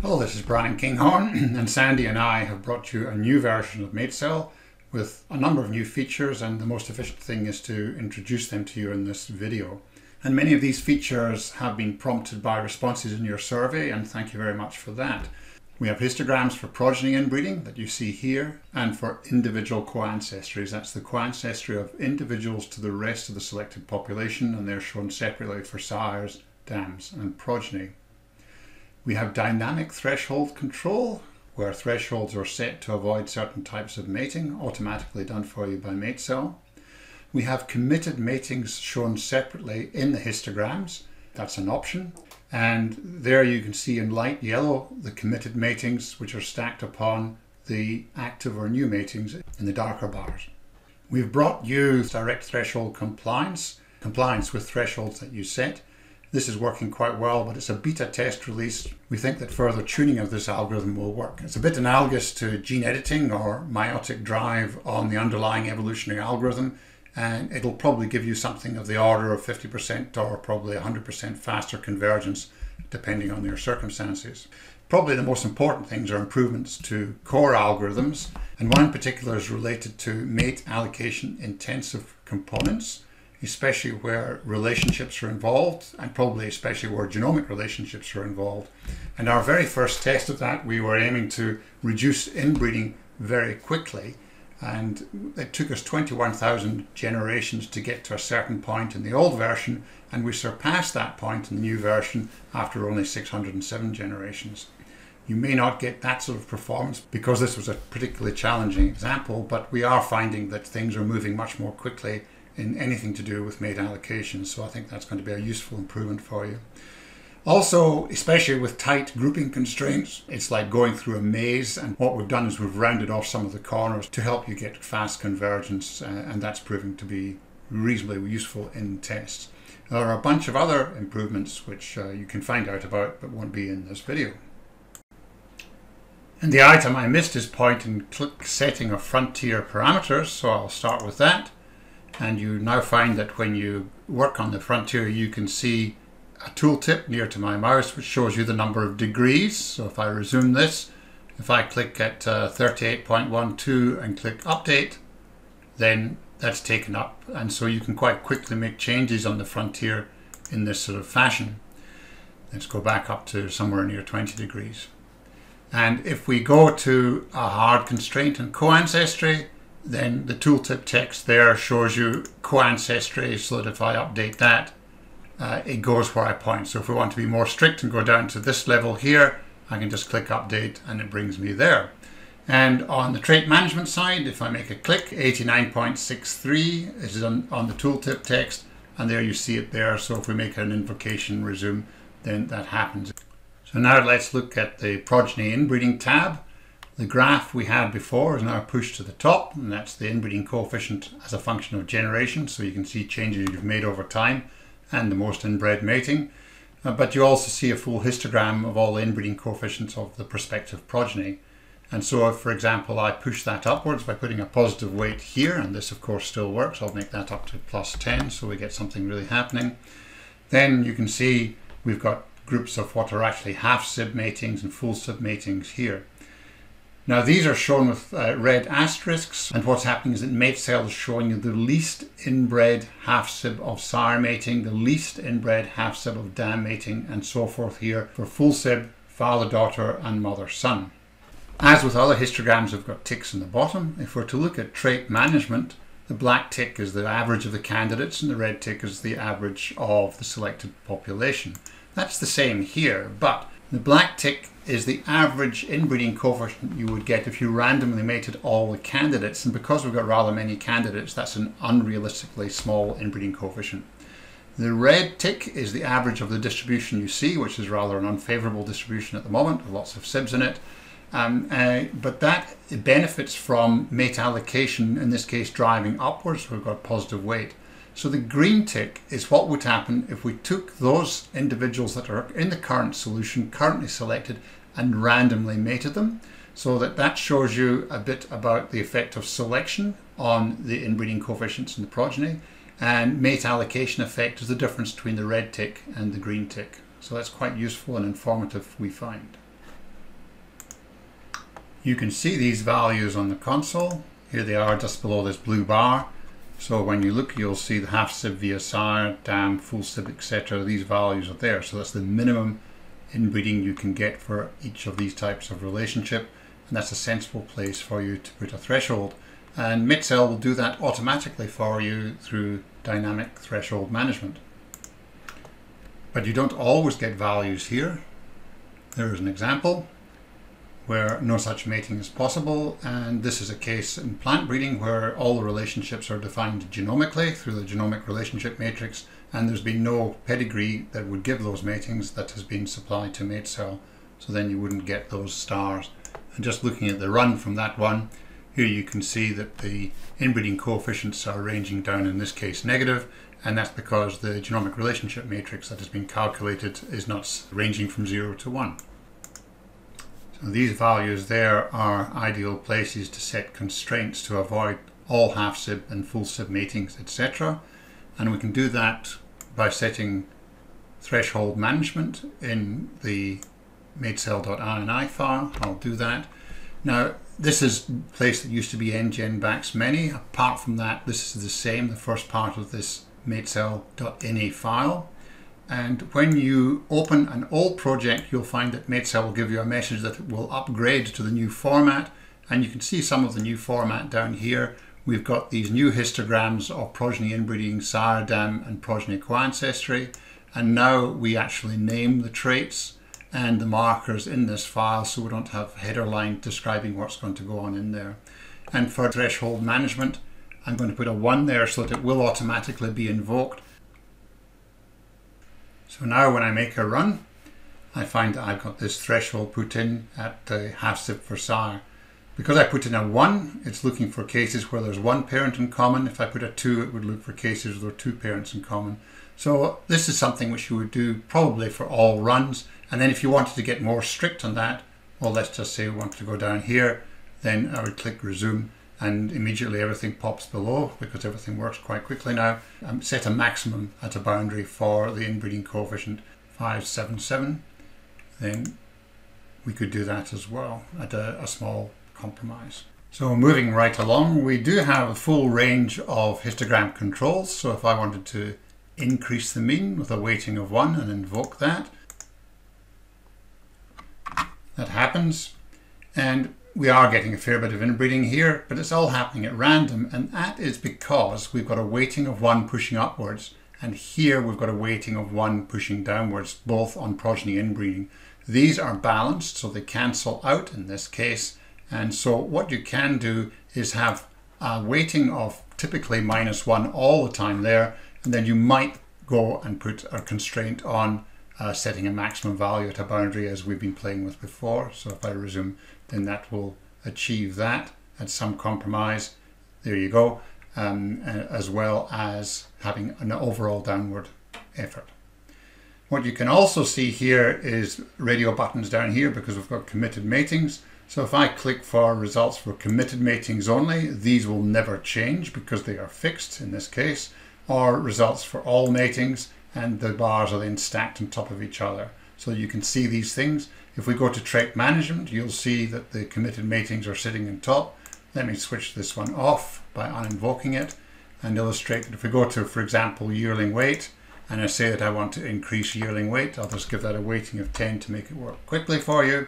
Hello, this is Brian Kinghorn, and Sandy and I have brought you a new version of MateCell with a number of new features, and the most efficient thing is to introduce them to you in this video. And many of these features have been prompted by responses in your survey, and thank you very much for that. We have histograms for progeny inbreeding that you see here, and for individual co-ancestries. That's the co-ancestry of individuals to the rest of the selected population, and they're shown separately for sires, dams, and progeny. We have dynamic threshold control, where thresholds are set to avoid certain types of mating, automatically done for you by MateCell. We have committed matings shown separately in the histograms. That's an option. And there you can see in light yellow the committed matings, which are stacked upon the active or new matings in the darker bars. We've brought you direct threshold compliance with thresholds that you set. This is working quite well, but it's a beta test release. We think that further tuning of this algorithm will work. It's a bit analogous to gene editing or meiotic drive on the underlying evolutionary algorithm, and it'll probably give you something of the order of 50% or probably 100% faster convergence, depending on your circumstances. Probably the most important things are improvements to core algorithms, and one in particular is related to mate allocation intensive components, especially where relationships are involved, and probably especially where genomic relationships are involved. And our very first test of that, we were aiming to reduce inbreeding very quickly, and it took us 21,000 generations to get to a certain point in the old version, and we surpassed that point in the new version after only 607 generations. You may not get that sort of performance because this was a particularly challenging example, but we are finding that things are moving much more quickly in anything to do with mate allocation, so I think that's going to be a useful improvement for you. Also, especially with tight grouping constraints, it's like going through a maze, and what we've done is we've rounded off some of the corners to help you get fast convergence, and that's proving to be reasonably useful in tests. There are a bunch of other improvements which you can find out about but won't be in this video. And the item I missed is point and click setting of frontier parameters, so I'll start with that. And you now find that when you work on the frontier, you can see a tooltip near to my mouse which shows you the number of degrees. So if I resume this, if I click at 38.12 and click update, then that's taken up, and so you can quite quickly make changes on the frontier in this sort of fashion. Let's go back up to somewhere near 20 degrees. And if we go to a hard constraint and co-ancestry, then the tooltip text there shows you co-ancestry, so that if I update that, it goes where I point. So if we want to be more strict and go down to this level here, I can just click update and it brings me there. And on the trait management side, if I make a click, 89.63 is on the tooltip text, and there you see it there. So if we make an invocation resume, then that happens. So now let's look at the Progeny Inbreeding tab. The graph we had before is now pushed to the top, and that's the inbreeding coefficient as a function of generation, so you can see changes you've made over time and the most inbred mating. But you also see a full histogram of all the inbreeding coefficients of the prospective progeny. And so if, for example, I push that upwards by putting a positive weight here, and this of course still works, I'll make that up to +10 so we get something really happening. Then you can see we've got groups of what are actually half SIB matings and full SIB matings here. Now these are shown with red asterisks, and what's happening is that MateCell is showing you the least inbred half SIB of sire mating, the least inbred half SIB of dam mating, and so forth here for full SIB, father-daughter and mother-son. As with other histograms, we've got ticks in the bottom. If we're to look at trait management, the black tick is the average of the candidates and the red tick is the average of the selected population. That's the same here, but the black tick is the average inbreeding coefficient you would get if you randomly mated all the candidates, and because we've got rather many candidates, that's an unrealistically small inbreeding coefficient. The red tick is the average of the distribution you see, which is rather an unfavorable distribution at the moment, with lots of SIBs in it. But that benefits from mate allocation, in this case driving upwards. We've got positive weight. So the green tick is what would happen if we took those individuals that are in the current solution, currently selected, and randomly mated them. So that shows you a bit about the effect of selection on the inbreeding coefficients in the progeny. And mate allocation effect is the difference between the red tick and the green tick. So that's quite useful and informative, we find. You can see these values on the console. Here they are just below this blue bar. So when you look, you'll see the half sib via sire, dam, full sib, etc. These values are there. So that's the minimum inbreeding you can get for each of these types of relationship. And that's a sensible place for you to put a threshold. And Matecell will do that automatically for you through dynamic threshold management. But you don't always get values here. There is an example where no such mating is possible, and this is a case in plant breeding where all the relationships are defined genomically through the genomic relationship matrix, and there's been no pedigree that would give those matings that has been supplied to Matecell, so then you wouldn't get those stars. And just looking at the run from that one, here you can see that the inbreeding coefficients are ranging down, in this case negative, and that's because the genomic relationship matrix that has been calculated is not ranging from 0 to 1. So these values there are ideal places to set constraints to avoid all half sib and full sib matings, etc. And we can do that by setting threshold management in the matecell.ini file. I'll do that. Now this is a place that used to be ngen many. Apart from that, this is the same, the first part of this matecell.ini file. And when you open an old project, you'll find that Matecell will give you a message that it will upgrade to the new format. And you can see some of the new format down here. We've got these new histograms of progeny inbreeding, sire, dam, and progeny coancestry. And now we actually name the traits and the markers in this file, so we don't have header line describing what's going to go on in there. And for threshold management, I'm going to put a 1 there so that it will automatically be invoked. So now when I make a run, I find that I've got this threshold put in at the half sib for sire. Because I put in a 1, it's looking for cases where there's one parent in common. If I put a 2, it would look for cases where there are 2 parents in common. So this is something which you would do probably for all runs. And then if you wanted to get more strict on that, well, let's just say we want to go down here, then I would click resume, and immediately everything pops below because everything works quite quickly now. Set a maximum at a boundary for the inbreeding coefficient 577. Then we could do that as well at a small compromise. So moving right along, we do have a full range of histogram controls. So if I wanted to increase the mean with a weighting of 1 and invoke that, that happens. And we are getting a fair bit of inbreeding here, but it's all happening at random, and that is because we've got a weighting of 1 pushing upwards, and here we've got a weighting of 1 pushing downwards, both on progeny inbreeding. These are balanced, so they cancel out in this case, and so what you can do is have a weighting of typically -1 all the time there, and then you might go and put a constraint on setting a maximum value at a boundary as we've been playing with before. So if I resume, then that will achieve that at some compromise. There you go, as well as having an overall downward effort. What you can also see here is radio buttons down here because we've got committed matings. So if I click for results for committed matings only, these will never change because they are fixed in this case, or results for all matings, and the bars are then stacked on top of each other. So you can see these things. If we go to trait management, you'll see that the committed matings are sitting on top. Let me switch this one off by uninvoking it and illustrate that if we go to, for example, yearling weight, and I say that I want to increase yearling weight, I'll just give that a weighting of 10 to make it work quickly for you.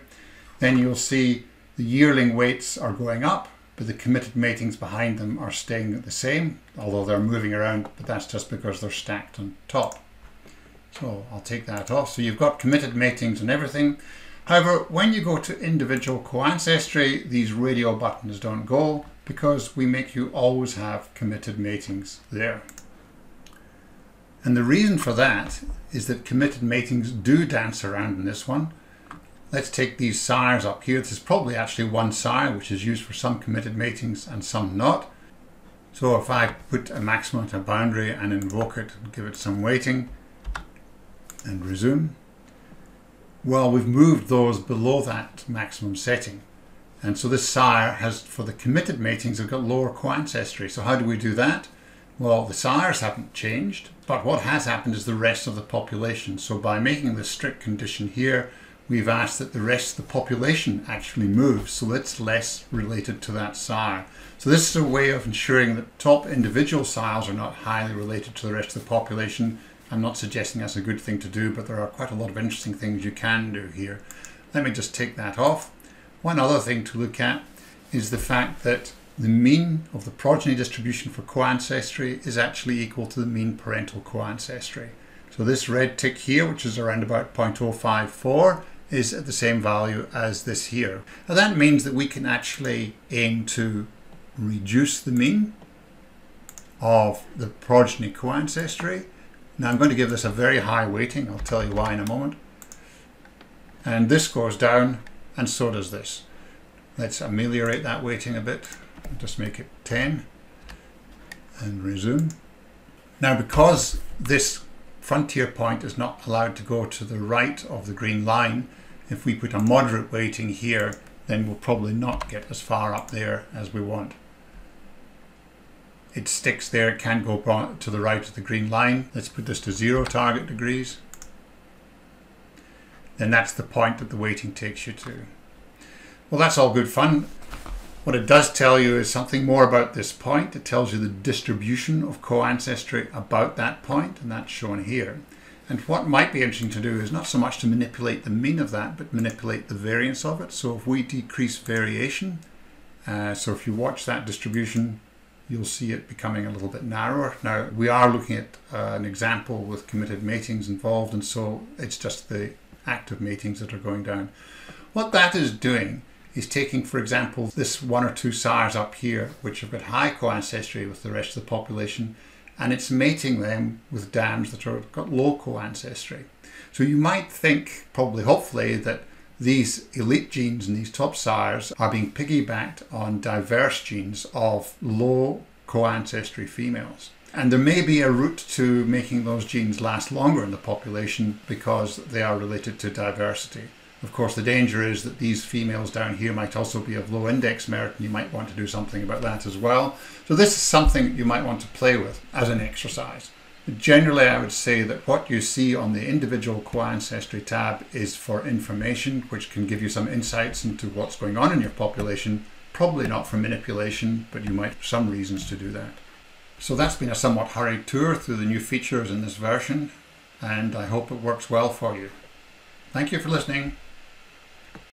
Then you'll see the yearling weights are going up, but the committed matings behind them are staying the same, although they're moving around, but that's just because they're stacked on top. So I'll take that off. So you've got committed matings and everything. However, when you go to individual coancestry, these radio buttons don't go because we make you always have committed matings there. And the reason for that is that committed matings do dance around in this one. Let's take these sires up here. This is probably actually one sire, which is used for some committed matings and some not. So if I put a maximum at a boundary and invoke it and give it some weighting and resume, well, we've moved those below that maximum setting. And so this sire has, for the committed matings, have got lower coancestry. So how do we do that? Well, the sires haven't changed, but what has happened is the rest of the population. So by making this strict condition here, we've asked that the rest of the population actually moves, so it's less related to that sire. So this is a way of ensuring that top individual sires are not highly related to the rest of the population. I'm not suggesting that's a good thing to do, but there are quite a lot of interesting things you can do here. Let me just take that off. One other thing to look at is the fact that the mean of the progeny distribution for co-ancestry is actually equal to the mean parental co-ancestry. So this red tick here, which is around about 0.054, is at the same value as this here. Now that means that we can actually aim to reduce the mean of the progeny co-ancestry. Now I'm going to give this a very high weighting. I'll tell you why in a moment. And this goes down, and so does this. Let's ameliorate that weighting a bit. Just make it 10 and resume. Now because this frontier point is not allowed to go to the right of the green line, if we put a moderate weighting here, then we'll probably not get as far up there as we want. It sticks there, it can't go to the right of the green line. Let's put this to 0 target degrees. Then that's the point that the weighting takes you to. Well, that's all good fun. What it does tell you is something more about this point. It tells you the distribution of co-ancestry about that point, and that's shown here. And what might be interesting to do is not so much to manipulate the mean of that, but manipulate the variance of it. So if we decrease variation, so if you watch that distribution, you'll see it becoming a little bit narrower. Now, we are looking at an example with committed matings involved, and so it's just the active matings that are going down. What that is doing is taking, for example, this 1 or 2 sires up here, which have got high co-ancestry with the rest of the population, and it's mating them with dams that have got low co-ancestry. So you might think, probably hopefully, that these elite genes and these top sires are being piggybacked on diverse genes of low co-ancestry females. And there may be a route to making those genes last longer in the population because they are related to diversity. Of course, the danger is that these females down here might also be of low index merit, and you might want to do something about that as well. So this is something you might want to play with as an exercise. But generally, I would say that what you see on the individual co-ancestry tab is for information, which can give you some insights into what's going on in your population. Probably not for manipulation, but you might have some reasons to do that. So that's been a somewhat hurried tour through the new features in this version, and I hope it works well for you. Thank you for listening.